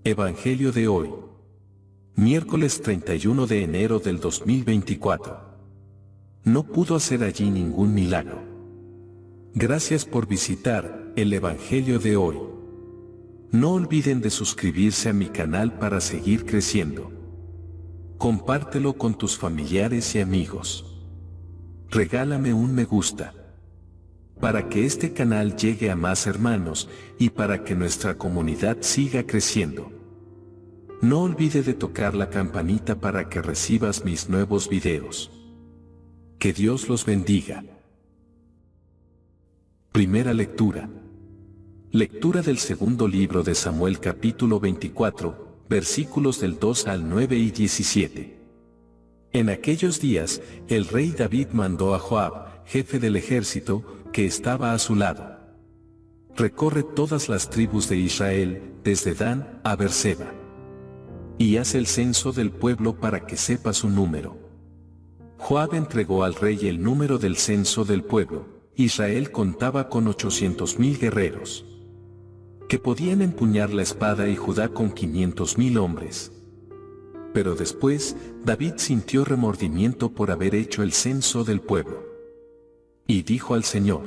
Evangelio de hoy. Miércoles 31 de enero del 2024. No pudo hacer allí ningún milagro. Gracias por visitar el Evangelio de hoy. No olviden de suscribirse a mi canal para seguir creciendo. Compártelo con tus familiares y amigos. Regálame un me gusta, para que este canal llegue a más hermanos y para que nuestra comunidad siga creciendo. No olvide de tocar la campanita para que recibas mis nuevos videos. Que Dios los bendiga. Primera lectura. Lectura del segundo libro de Samuel capítulo 24, versículos del 2 al 9 y 17. En aquellos días, el rey David mandó a Joab, jefe del ejército, que estaba a su lado: recorre todas las tribus de Israel, desde Dan a Berseba, y haz el censo del pueblo para que sepa su número. Joab entregó al rey el número del censo del pueblo. Israel contaba con 800,000 guerreros, que podían empuñar la espada, y Judá con 500,000 hombres. Pero después, David sintió remordimiento por haber hecho el censo del pueblo. Y dijo al Señor: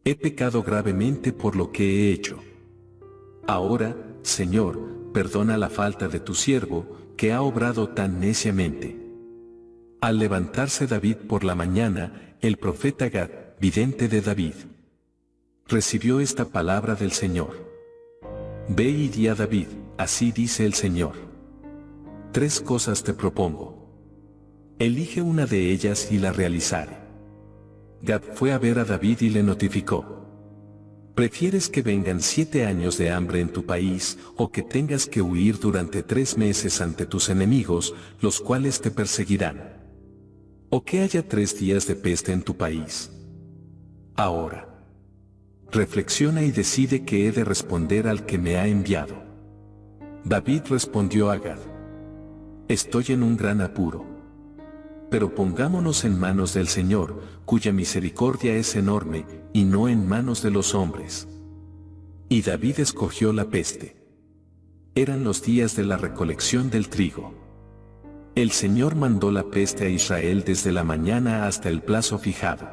he pecado gravemente por lo que he hecho. Ahora, Señor, perdona la falta de tu siervo, que ha obrado tan neciamente. Al levantarse David por la mañana, el profeta Gad, vidente de David, recibió esta palabra del Señor: ve y di a David, así dice el Señor: 3 cosas te propongo. Elige una de ellas y la realizaré. Gad fue a ver a David y le notificó: ¿prefieres que vengan 7 años de hambre en tu país, o que tengas que huir durante 3 meses ante tus enemigos, los cuales te perseguirán? ¿O que haya 3 días de peste en tu país? Ahora, reflexiona y decide qué he de responder al que me ha enviado. David respondió a Gad: estoy en un gran apuro. Pero pongámonos en manos del Señor, cuya misericordia es enorme, y no en manos de los hombres. Y David escogió la peste. Eran los días de la recolección del trigo. El Señor mandó la peste a Israel desde la mañana hasta el plazo fijado.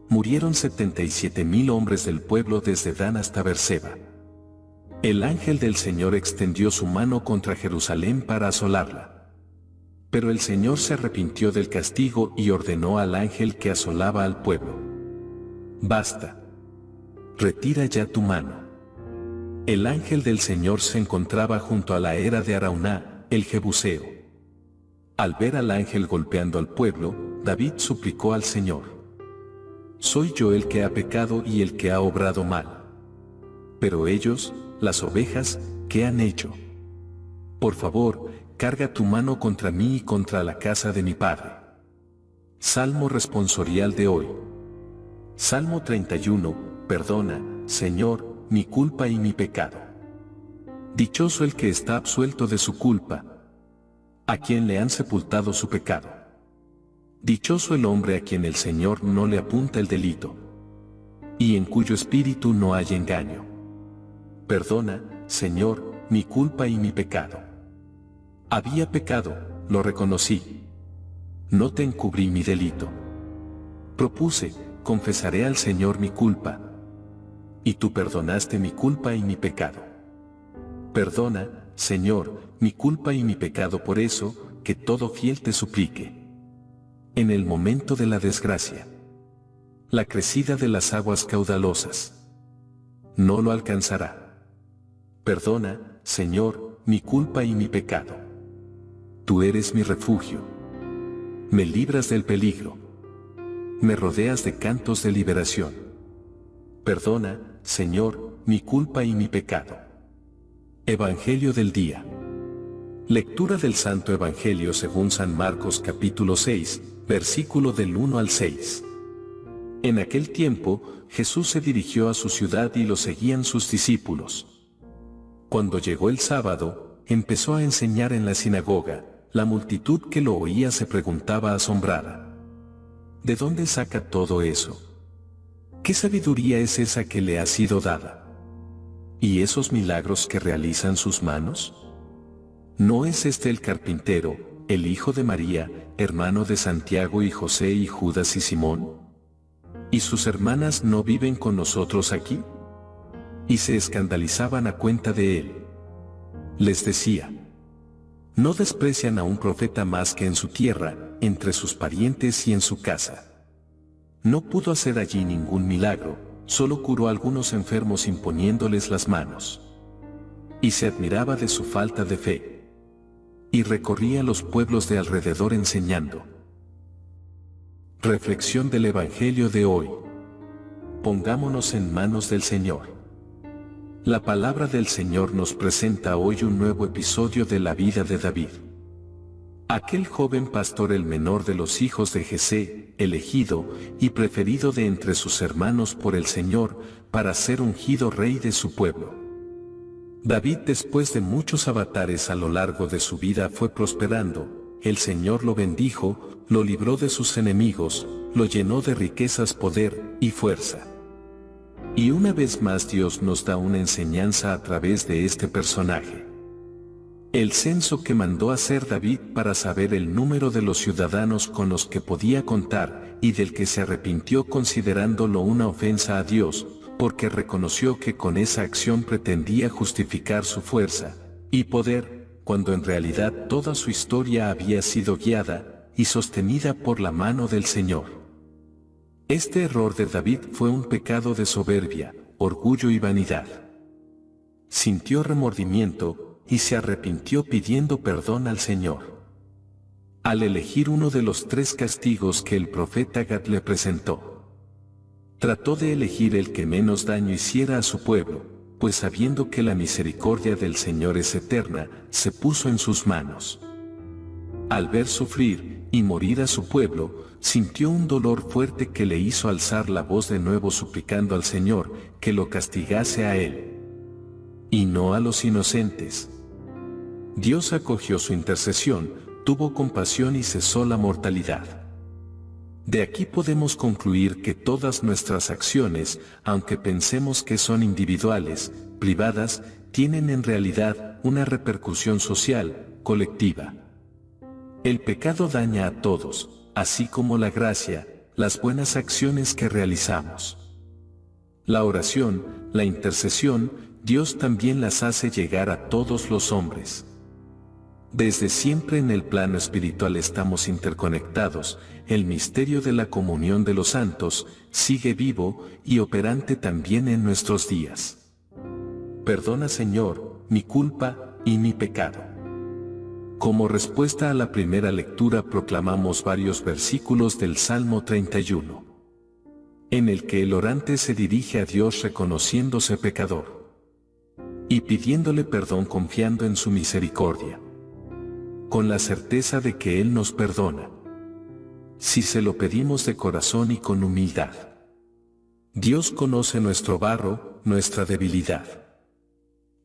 Murieron 77,000 hombres del pueblo desde Dan hasta Berseba. El ángel del Señor extendió su mano contra Jerusalén para asolarla. Pero el Señor se arrepintió del castigo y ordenó al ángel que asolaba al pueblo: basta, retira ya tu mano. El ángel del Señor se encontraba junto a la era de Arauná, el Jebuseo. Al ver al ángel golpeando al pueblo, David suplicó al Señor: soy yo el que ha pecado y el que ha obrado mal. Pero ellos, las ovejas, ¿qué han hecho? Por favor, carga tu mano contra mí y contra la casa de mi padre. Salmo responsorial de hoy. Salmo 31. Perdona, Señor, mi culpa y mi pecado. Dichoso el que está absuelto de su culpa, a quien le han sepultado su pecado. Dichoso el hombre a quien el Señor no le apunta el delito, y en cuyo espíritu no hay engaño. Perdona, Señor, mi culpa y mi pecado. Había pecado, lo reconocí. No te encubrí mi delito. Propuse: confesaré al Señor mi culpa. Y tú perdonaste mi culpa y mi pecado. Perdona, Señor, mi culpa y mi pecado, por eso, que todo fiel te suplique. En el momento de la desgracia, la crecida de las aguas caudalosas no lo alcanzará. Perdona, Señor, mi culpa y mi pecado. Tú eres mi refugio. Me libras del peligro. Me rodeas de cantos de liberación. Perdona, Señor, mi culpa y mi pecado. Evangelio del día. Lectura del Santo Evangelio según San Marcos capítulo 6, versículo del 1 al 6. En aquel tiempo, Jesús se dirigió a su ciudad y lo seguían sus discípulos. Cuando llegó el sábado, empezó a enseñar en la sinagoga. La multitud que lo oía se preguntaba asombrada: ¿de dónde saca todo eso? ¿Qué sabiduría es esa que le ha sido dada? ¿Y esos milagros que realizan sus manos? ¿No es este el carpintero, el hijo de María, hermano de Santiago y José y Judas y Simón? ¿Y sus hermanas no viven con nosotros aquí? Y se escandalizaban a cuenta de él. Les decía: ¿no desprecian a un profeta más que en su tierra, entre sus parientes y en su casa? No pudo hacer allí ningún milagro, solo curó a algunos enfermos imponiéndoles las manos. Y se admiraba de su falta de fe. Y recorría los pueblos de alrededor enseñando. Reflexión del Evangelio de hoy. Pongámonos en manos del Señor. La palabra del Señor nos presenta hoy un nuevo episodio de la vida de David. Aquel joven pastor, el menor de los hijos de Jesé, elegido y preferido de entre sus hermanos por el Señor, para ser ungido rey de su pueblo. David, después de muchos avatares a lo largo de su vida, fue prosperando. El Señor lo bendijo, lo libró de sus enemigos, lo llenó de riquezas, poder y fuerza. Y una vez más Dios nos da una enseñanza a través de este personaje. El censo que mandó hacer David para saber el número de los ciudadanos con los que podía contar, y del que se arrepintió considerándolo una ofensa a Dios, porque reconoció que con esa acción pretendía justificar su fuerza y poder, cuando en realidad toda su historia había sido guiada y sostenida por la mano del Señor. Este error de David fue un pecado de soberbia, orgullo y vanidad. Sintió remordimiento y se arrepintió pidiendo perdón al Señor. Al elegir uno de los 3 castigos que el profeta Gad le presentó, trató de elegir el que menos daño hiciera a su pueblo, pues sabiendo que la misericordia del Señor es eterna, se puso en sus manos. Al ver sufrir y morir a su pueblo, sintió un dolor fuerte que le hizo alzar la voz de nuevo suplicando al Señor que lo castigase a él, y no a los inocentes. Dios acogió su intercesión, tuvo compasión y cesó la mortalidad. De aquí podemos concluir que todas nuestras acciones, aunque pensemos que son individuales, privadas, tienen en realidad una repercusión social, colectiva. El pecado daña a todos, así como la gracia, las buenas acciones que realizamos. La oración, la intercesión, Dios también las hace llegar a todos los hombres. Desde siempre en el plano espiritual estamos interconectados, el misterio de la comunión de los santos sigue vivo y operante también en nuestros días. Perdona, Señor, mi culpa y mi pecado. Como respuesta a la primera lectura proclamamos varios versículos del Salmo 31, en el que el orante se dirige a Dios reconociéndose pecador y pidiéndole perdón confiando en su misericordia, con la certeza de que Él nos perdona, si se lo pedimos de corazón y con humildad. Dios conoce nuestro barro, nuestra debilidad.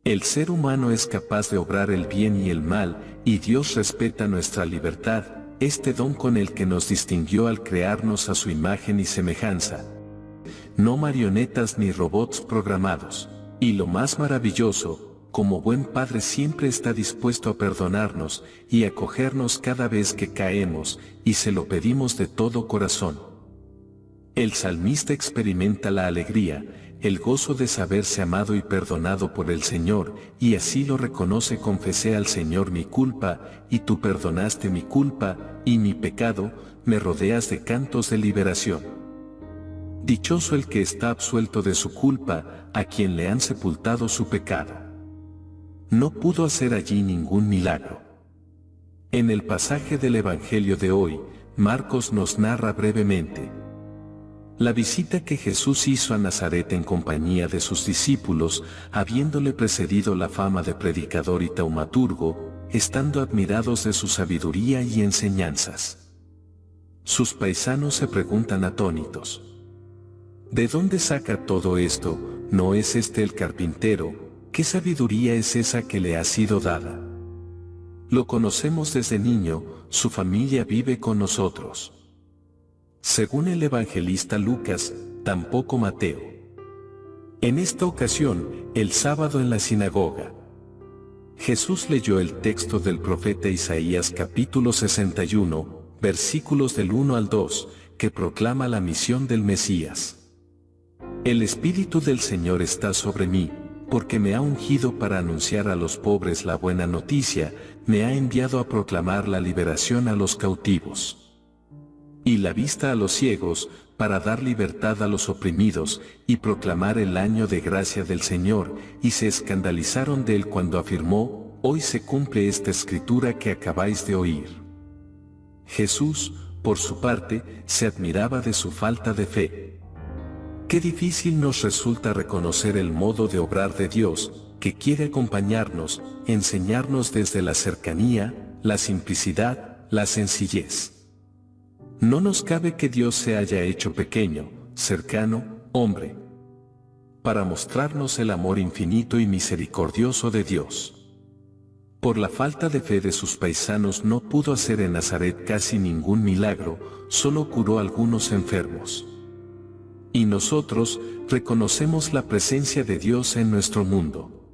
El ser humano es capaz de obrar el bien y el mal, y Dios respeta nuestra libertad, este don con el que nos distinguió al crearnos a su imagen y semejanza. No marionetas ni robots programados. Y lo más maravilloso, como buen Padre siempre está dispuesto a perdonarnos y acogernos cada vez que caemos, y se lo pedimos de todo corazón. El salmista experimenta la alegría, el gozo de saberse amado y perdonado por el Señor, y así lo reconoce: confesé al Señor mi culpa, y tú perdonaste mi culpa, y mi pecado, me rodeas de cantos de liberación. Dichoso el que está absuelto de su culpa, a quien le han sepultado su pecado. No pudo hacer allí ningún milagro. En el pasaje del Evangelio de hoy, Marcos nos narra brevemente la visita que Jesús hizo a Nazaret en compañía de sus discípulos, habiéndole precedido la fama de predicador y taumaturgo, estando admirados de su sabiduría y enseñanzas. Sus paisanos se preguntan atónitos: ¿de dónde saca todo esto? ¿No es este el carpintero? ¿Qué sabiduría es esa que le ha sido dada? Lo conocemos desde niño, su familia vive con nosotros. Según el evangelista Lucas, tampoco Mateo En esta ocasión, el sábado en la sinagoga, Jesús leyó el texto del profeta Isaías capítulo 61, versículos del 1 al 2, que proclama la misión del Mesías. El Espíritu del Señor está sobre mí, porque me ha ungido para anunciar a los pobres la buena noticia, me ha enviado a proclamar la liberación a los cautivos y la vista a los ciegos, para dar libertad a los oprimidos, y proclamar el año de gracia del Señor, y se escandalizaron de él cuando afirmó, hoy se cumple esta escritura que acabáis de oír. Jesús, por su parte, se admiraba de su falta de fe. Qué difícil nos resulta reconocer el modo de obrar de Dios, que quiere acompañarnos, enseñarnos desde la cercanía, la simplicidad, la sencillez. No nos cabe que Dios se haya hecho pequeño, cercano, hombre, para mostrarnos el amor infinito y misericordioso de Dios. Por la falta de fe de sus paisanos no pudo hacer en Nazaret casi ningún milagro, solo curó a algunos enfermos. Y nosotros reconocemos la presencia de Dios en nuestro mundo,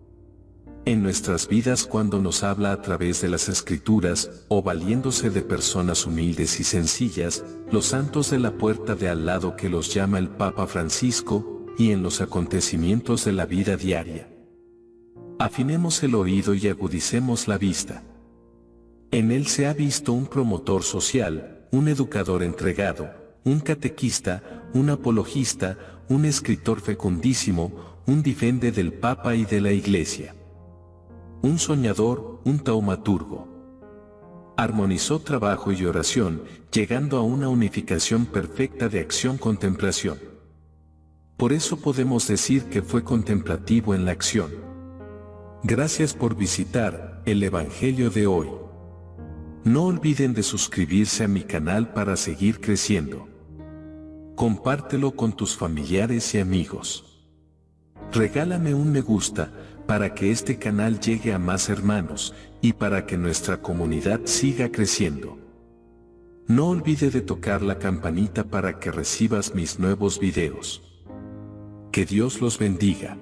en nuestras vidas cuando nos habla a través de las Escrituras, o valiéndose de personas humildes y sencillas, los santos de la puerta de al lado que los llama el Papa Francisco, y en los acontecimientos de la vida diaria. Afinemos el oído y agudicemos la vista. En él se ha visto un promotor social, un educador entregado, un catequista, un apologista, un escritor fecundísimo, un difende del Papa y de la Iglesia. Un soñador, un taumaturgo. Armonizó trabajo y oración, llegando a una unificación perfecta de acción-contemplación. Por eso podemos decir que fue contemplativo en la acción. Gracias por visitar el Evangelio de hoy. No olviden de suscribirse a mi canal para seguir creciendo. Compártelo con tus familiares y amigos. Regálame un me gusta, para que este canal llegue a más hermanos, y para que nuestra comunidad siga creciendo. No olvide de tocar la campanita para que recibas mis nuevos videos. Que Dios los bendiga.